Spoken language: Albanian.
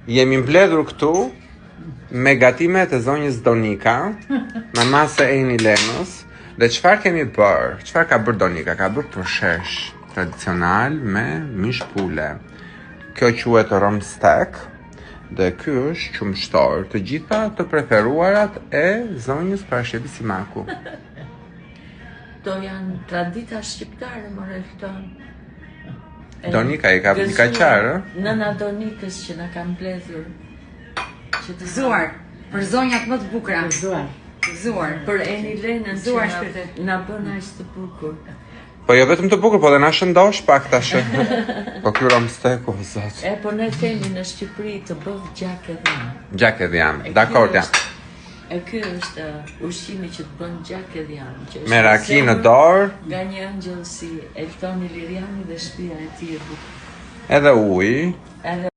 Jemi mbledhur këtu me gatimet e zonjës Donika, mamase e Eni Lenës, dhe çfarë kemi bërë? Çfarë ka bërë Donika? Ka bërë përshesh tradicional me mish pule. Kjo quhet rom steak dhe ky është qumshtor. Të gjitha të preferuarat e zonjës Parashevi Simaku. To janë tradita shqiptare, more këto. Donika i ka qarë? Nëna Donikës që na ka mbledhur. Që të Gëzuar për zonjat më të bukura. Gëzuar për Eni Lenën Gëzuar që na bën aq të bukur. Po jo vetëm të bukur, po dhe na shëndosh pak tash. Po ky rom steak o zot. Po ne themi në Shqipëri të bëv gjak e dhjam. Gjak e dhjam. Dakor ja. E ky është ushqimi që të bën gjak e dhjam. Me raki në dorë. Nga një angjëll si Elton Iliriani dhe shtëpia e tij e bukur. Edhe ujë. Edhe